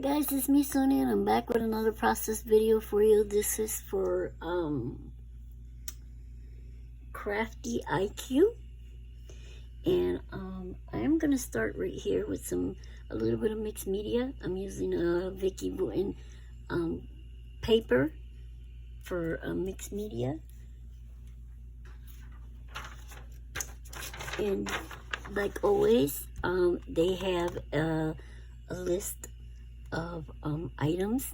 guys, it's me Sonia and I'm back with another process video for you. This is for Crafty IQ, and I'm gonna start right here with a little bit of mixed media. I'm using a Vicky Wooten paper for mixed media, and like always, they have a list of items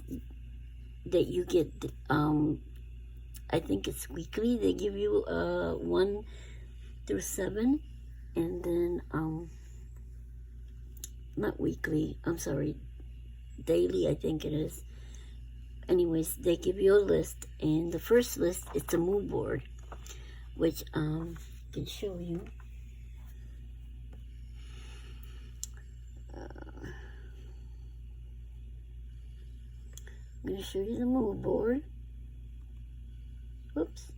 that you get. I think it's weekly. They give you 1 through 7, and then not weekly, I'm sorry, daily I think it is. Anyways, they give you a list, and the first list is the mood board, which I can show you. I'm going to show you the mood board. Whoops.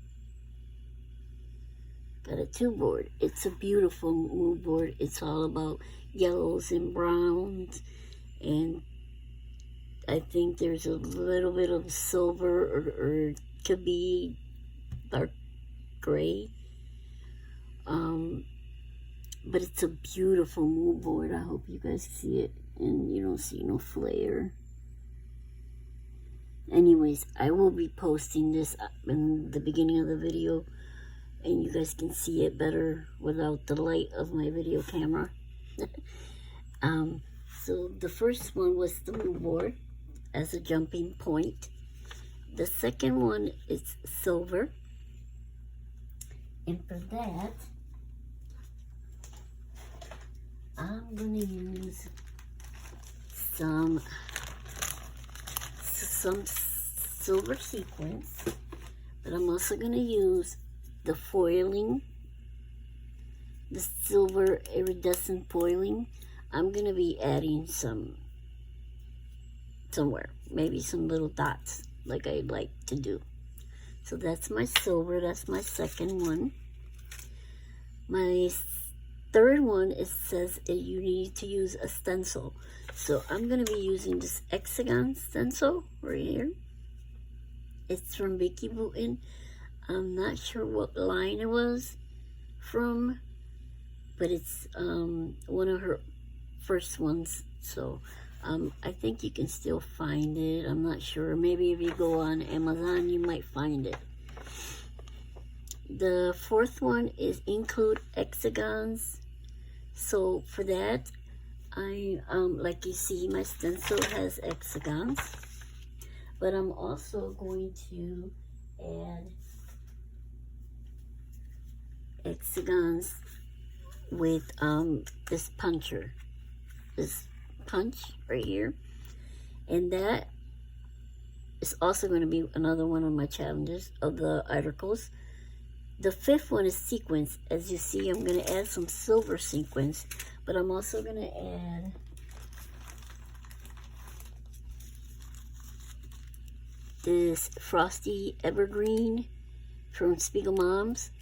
Got a 2 board. It's a beautiful mood board. It's all about yellows and browns, and I think there's a little bit of silver, or it could be dark gray. But it's a beautiful mood board. I hope you guys see it and you don't see no flare. Anyways, I will be posting this in the beginning of the video, and you guys can see it better without the light of my video camera. So the first one was the mood board as a jumping point. The second one is silver, and for that I'm going to use some silver sequins, but I'm also going to use the foiling, the silver iridescent foiling. I'm going to be adding some somewhere, maybe some little dots like I like to do. So that's my silver. That's my second one. My third one, it says you need to use a stencil. So I'm going to be using this hexagon stencil right here. It's from Vicky Wooten. I'm not sure what line it was from, but it's one of her first ones. So I think you can still find it. I'm not sure. Maybe if you go on Amazon, you might find it. The fourth one is include hexagons. So for that, I like you see, my stencil has hexagons, but I'm also going to add hexagons with this puncher, this punch right here, and that is also going to be another one of my challenges of the articles. The fifth one is sequins. As you see, I'm going to add some silver sequins, but I'm also going to add this Frosty Evergreen from Spiegel Moms,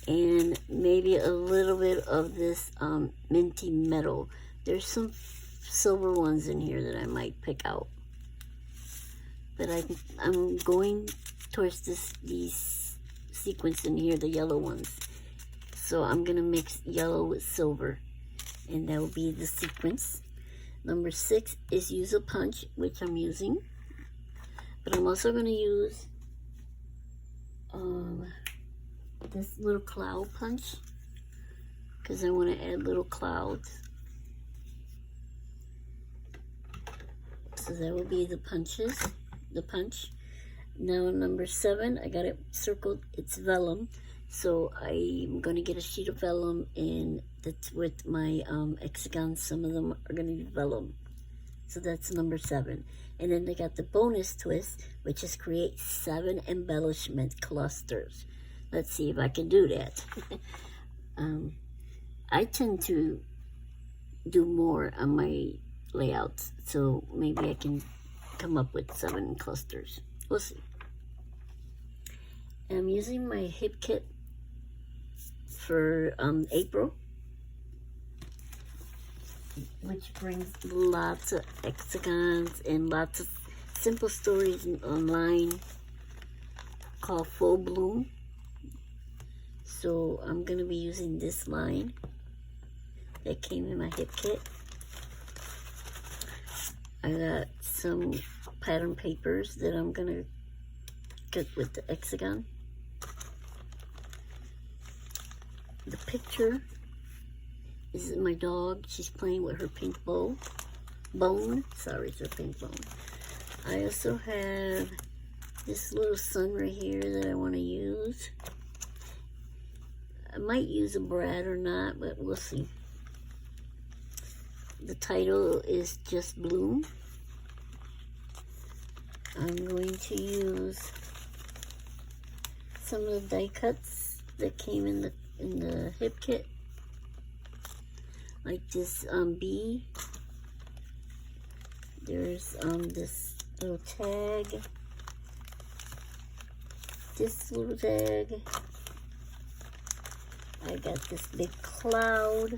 and maybe a little bit of this minty metal. There's some silver ones in here that I might pick out, but I'm going towards these sequins in here, the yellow ones. So I'm gonna mix yellow with silver, and that will be the sequence. Number 6 is use a punch, which I'm using, but I'm also gonna use this little cloud punch, because I want to add little clouds. So that will be the punch. Now number 7, I got it circled, it's vellum. So I'm going to get a sheet of vellum, and that's with my hexagons. Some of them are going to be vellum. So that's number 7. And then they got the bonus twist, which is create 7 embellishment clusters. Let's see if I can do that. I tend to do more on my layouts, so maybe I can come up with 7 clusters. We'll see. I'm using my hip kit for April. which brings lots of hexagons and lots of simple stories online, called Full Bloom. So I'm going to be using this line that came in my hip kit. I got some pattern papers that I'm going to cut with the hexagon. The picture is my dog. She's playing with her pink bone. Sorry, it's her pink bone. I also have this little sun right here that I want to use. I might use a brad or not, but we'll see. The title is Just Bloom. I'm going to use some of the die cuts that came in the hip kit, like this bee. There's this little tag. This little tag. I got this big cloud.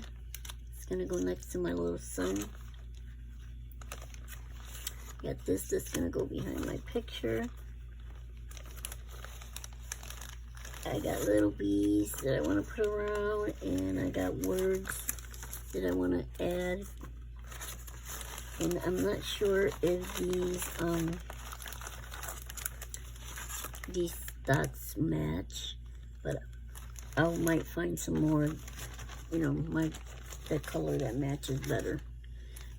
It's gonna go next to my little sun. Got this that's gonna go behind my picture. I got little bees that I want to put around, and I got words that I want to add. And I'm not sure if these dots match, but I might find some more, that color that matches better.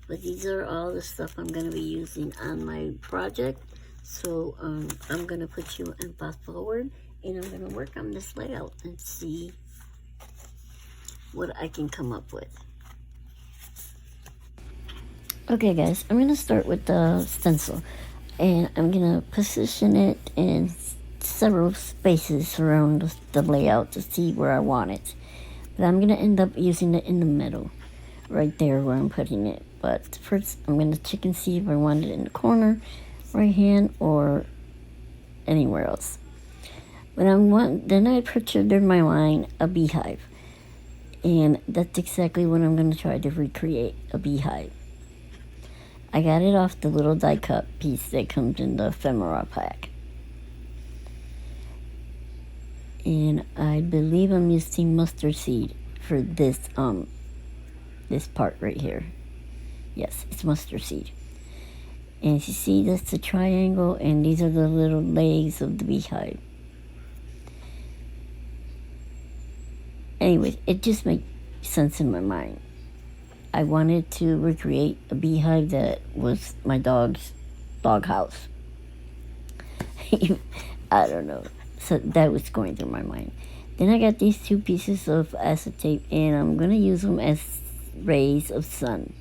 But these are all the stuff I'm going to be using on my project. So I'm going to put you in fast forward, and I'm going to work on this layout and see what I can come up with. Okay guys, I'm going to start with the stencil, and I'm going to position it in several spaces around the layout to see where I want it. But I'm going to end up using it in the middle, right there where I'm putting it. But first, I'm going to check and see if I want it in the corner, right hand, or anywhere else. Then I pictured in my mind a beehive. And that's exactly what I'm going to try to recreate, a beehive. I got it off the little die cut piece that comes in the ephemera pack. And I believe I'm using mustard seed for this part right here. Yes, it's mustard seed. And you see, that's the triangle, and these are the little legs of the beehive. Anyways, it just makes sense in my mind. I wanted to recreate a beehive that was my dog's doghouse. I don't know. So that was going through my mind. Then I got these two pieces of acetate, and I'm going to use them as rays of sun.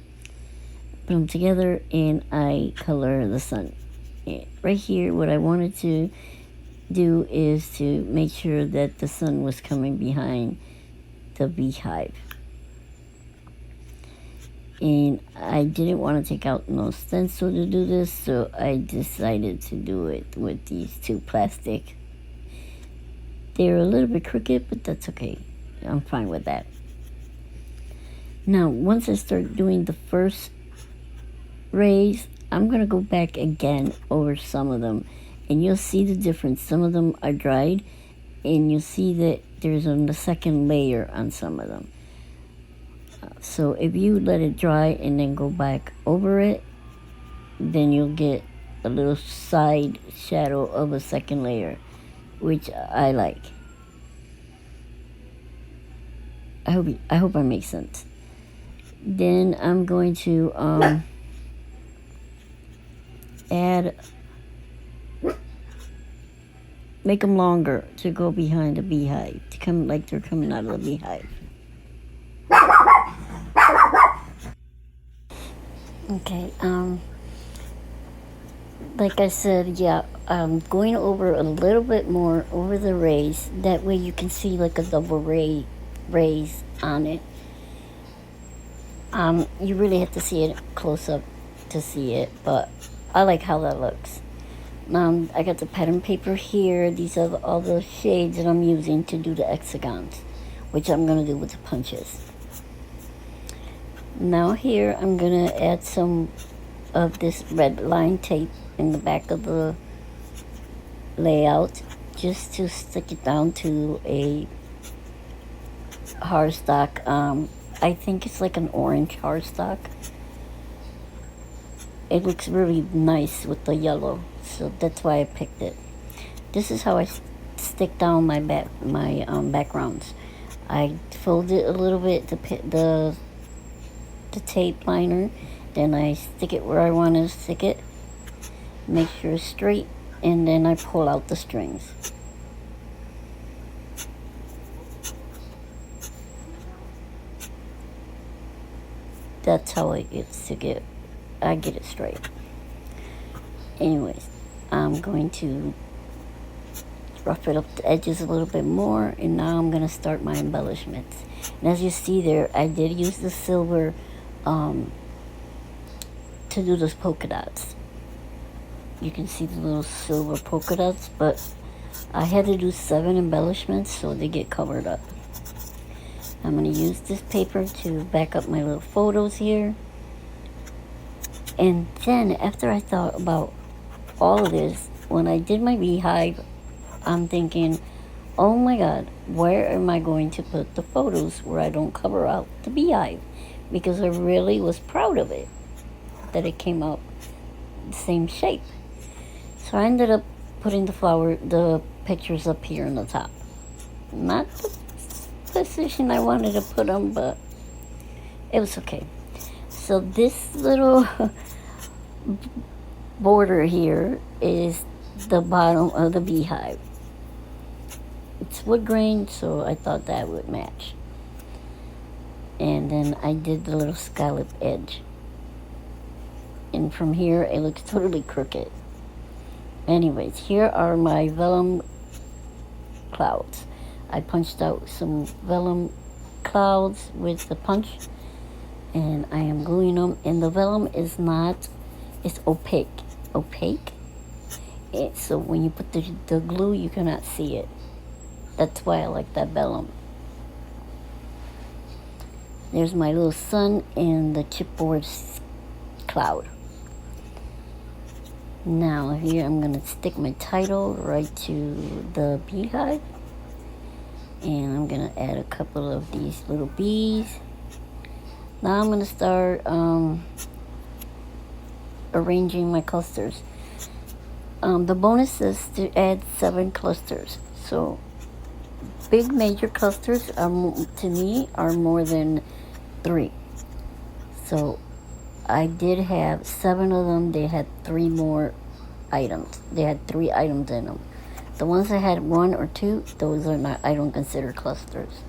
Put them together, and I color the sun. Right here, what I wanted to do is to make sure that the sun was coming behind the beehive. And I didn't want to take out no stencil to do this, so I decided to do it with these two plastic. They're a little bit crooked, but that's okay. I'm fine with that. Now, once I start doing the first rays, I'm going to go back again over some of them, and you'll see the difference. Some of them are dried, and you'll see that there's a second layer on some of them. So if you let it dry and then go back over it, then you'll get a little side shadow of a second layer, which I like. I hope I make sense. Then I'm going to make them longer to go behind the beehive, to come like they're coming out of the beehive. Okay, like I said, yeah, I'm going over a little bit more over the rays. That way you can see like a double rays on it. You really have to see it close up to see it, but I like how that looks. I got the pattern paper here. These are all the shades that I'm using to do the hexagons, which I'm going to do with the punches. Now here I'm gonna add some of this red line tape in the back of the layout just to stick it down to a hardstock. I think it's like an orange hardstock. It looks really nice with the yellow, so that's why I picked it. This is how I stick down my backgrounds. I fold it a little bit to put the tape liner, then I stick it where I want to stick it, make sure it's straight, and then I pull out the strings. That's how I get it straight. Anyways, I'm going to rough it up the edges a little bit more, and now I'm going to start my embellishments. And as you see there, I did use the silver to do those polka dots. You can see the little silver polka dots, but I had to do 7 embellishments so they get covered up. I'm going to use this paper to back up my little photos here. And then after I thought about all of this, when I did my beehive, I'm thinking, oh my God, where am I going to put the photos where I don't cover out the beehive? Because I really was proud of it, that it came out the same shape. So I ended up putting the pictures up here on the top. Not the position I wanted to put them, but it was okay. So this little border here is the bottom of the beehive. It's wood grain, so I thought that would match. And then I did the little scallop edge. And from here, it looks totally crooked. Anyways, here are my vellum clouds. I punched out some vellum clouds with the punch, and I am gluing them. And the vellum is it's opaque. So when you put the glue, you cannot see it. That's why I like that vellum. There's my little sun and the chipboard cloud. Now here I'm going to stick my title right to the beehive. And I'm going to add a couple of these little bees. Now I'm going to start arranging my clusters. The bonus is to add 7 clusters. So big major clusters to me are more than 3. So I did have 7 of them. They had 3 more items. They had 3 items in them. The ones that had 1 or 2, those are not, I don't consider clusters.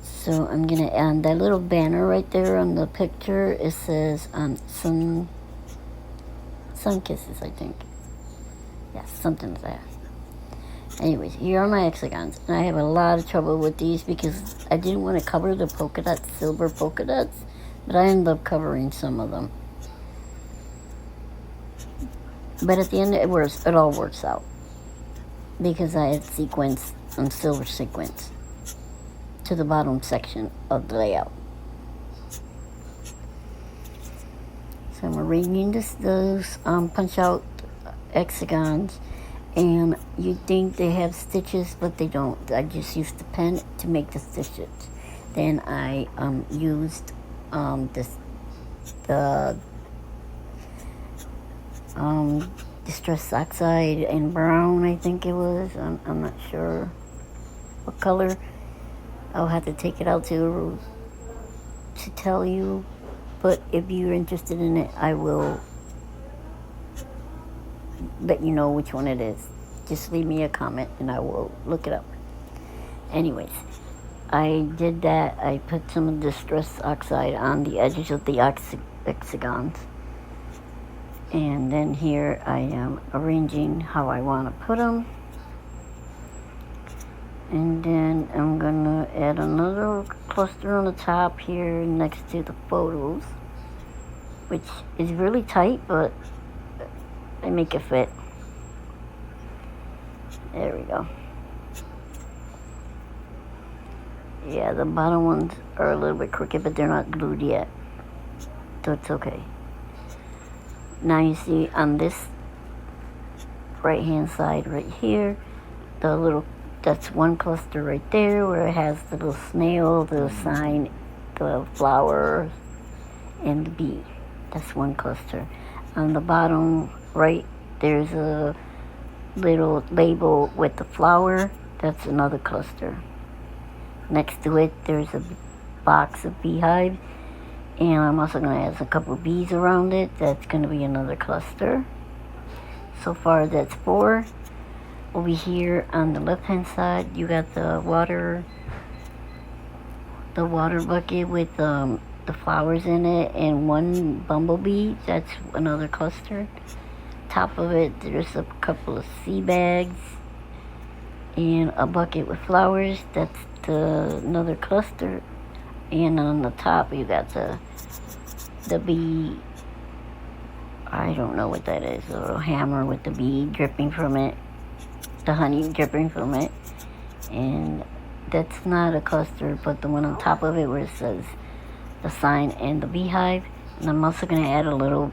So I'm going to add that little banner right there on the picture. It says sun kisses, I think. Yeah, something like that. Anyways, here are my hexagons. And I have a lot of trouble with these because I didn't want to cover the polka dots, silver polka dots. But I ended up covering some of them. But at the end, it all works out. Because I had sequins and silver sequins to the bottom section of the layout. So I'm arranging those punch out hexagons. And you think they have stitches, but they don't. I just used the pen to make the stitches. Then I used the distress oxide in brown, I think it was. I'm not sure what color. I'll have to take it out to tell you. But if you're interested in it, I will let you know which one it is. Just leave me a comment and I will look it up. Anyways, I did that. I put some distress oxide on the edges of the hexagons. And then here I am arranging how I want to put them. And then I'm going to add another cluster on the top here next to the photos, which is really tight, but I make it fit. There we go. Yeah, the bottom ones are a little bit crooked, but they're not glued yet, so it's okay. Now you see on this right hand side right here, the little, that's one cluster right there where it has the little snail, the sign, the flower, and the bee. That's one cluster. On the bottom right, there's a little label with the flower. That's another cluster. Next to it, there's a box of beehives, and I'm also going to add a couple of bees around it. That's going to be another cluster. So far, that's 4. Over here on the left hand side, you got the water bucket with the flowers in it, and 1 bumblebee. That's another cluster. Top of it, there's a couple of sea bags and a bucket with flowers. That's another cluster. And on the top, you got the bee. I don't know what that is. A little hammer with the bee dripping from it, the honey dripping from it. And that's not a cluster, but the one on top of it where it says the sign and the beehive. And I'm also going to add a little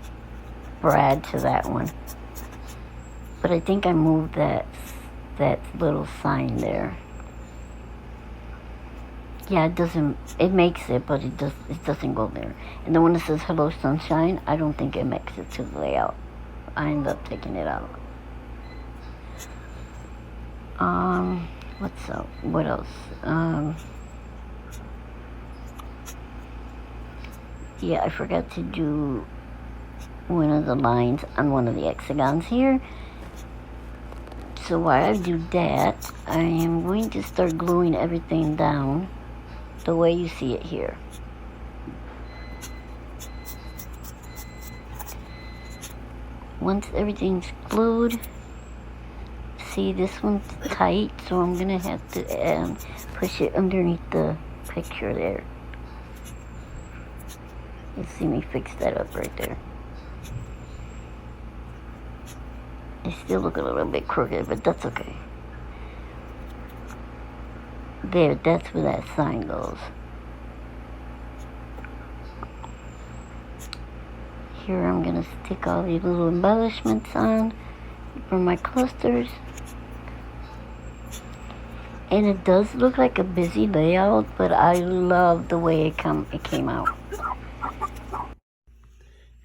brad to that one. But I think I moved that little sign there. Yeah, it makes it, but it doesn't go there. And the one that says Hello Sunshine, I don't think it makes it to the layout. I end up taking it out. What else? Yeah, I forgot to do one of the lines on one of the hexagons here. So while I do that, I am going to start gluing everything down the way you see it here. Once everything's glued, see this one's tight, so I'm gonna have to push it underneath the picture there. You see me fix that up right there. They still look a little bit crooked, but that's okay. There, that's where that sign goes. Here I'm going to stick all these little embellishments on for my clusters. And it does look like a busy layout, but I love the way it came out.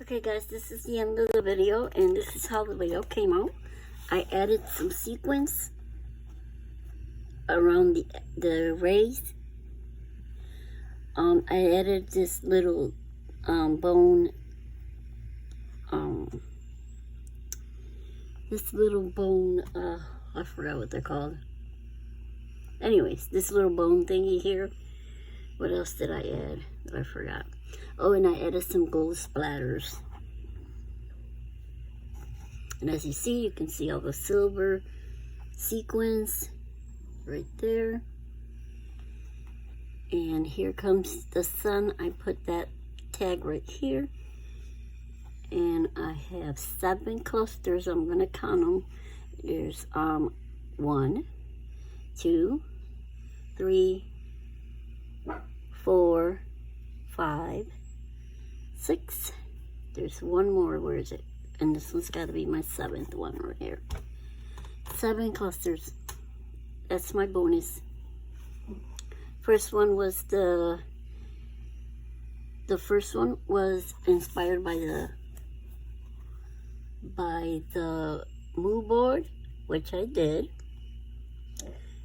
Okay guys, this is the end of the video, and this is how the layout came out. I added some sequins around the rays. I added this little bone, I forgot what they're called. Anyways, this little bone thingy here. What else did I add that I forgot? Oh, and I added some gold splatters. And as you see, you can see all the silver sequins right there. And here comes the sun. I put that tag right here. And I have 7 clusters. I'm going to count them. There's 1, 2, 3, 4, 5, 6. There's one more. Where is it? And this one's got to be my 7th one right here. 7 clusters. That's my bonus. First one was the first one was inspired by the mood board, which I did.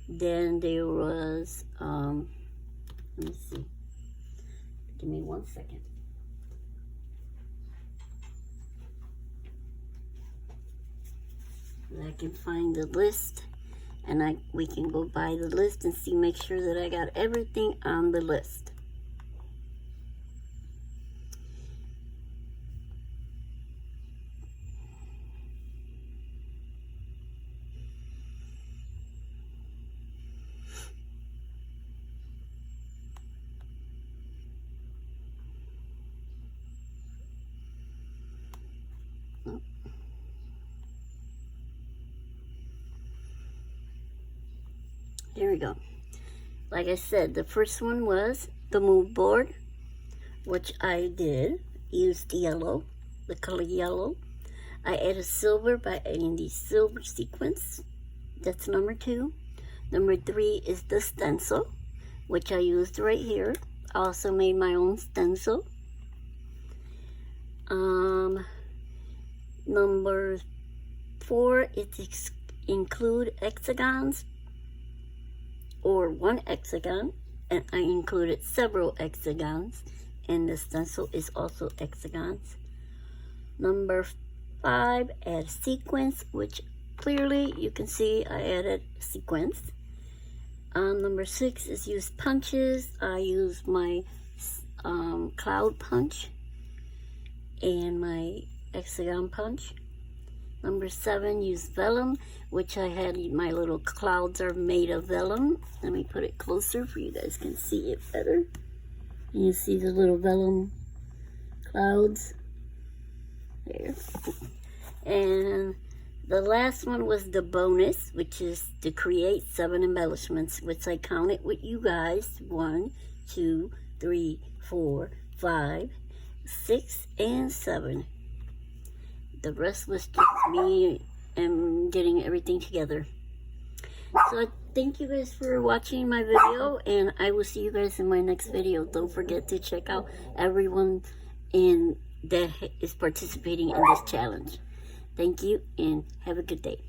Then there was let me see. Give me 1 second. I can find the list, and we can go by the list and make sure that I got everything on the list. There we go. Like I said, the first one was the mood board, which I did, used yellow, the color yellow. I added silver by adding the silver sequins. That's number 2. Number 3 is the stencil, which I used right here. I also made my own stencil. Number 4 is include hexagons, or one hexagon, and I included several hexagons, and the stencil is also hexagons. Number 5, add sequence, which clearly you can see I added sequence. Number 6 is use punches. I used my cloud punch and my hexagon punch. Number 7, use vellum, which I had my little clouds are made of vellum. Let me put it closer for you guys can see it better. And you see the little vellum clouds there. And the last one was the bonus, which is to create 7 embellishments, which I counted with you guys. 1, 2, 3, 4, 5, 6, and 7. The rest was just me and getting everything together. So I thank you guys for watching my video, and I will see you guys in my next video. Don't forget to check out everyone that is participating in this challenge. Thank you, and have a good day.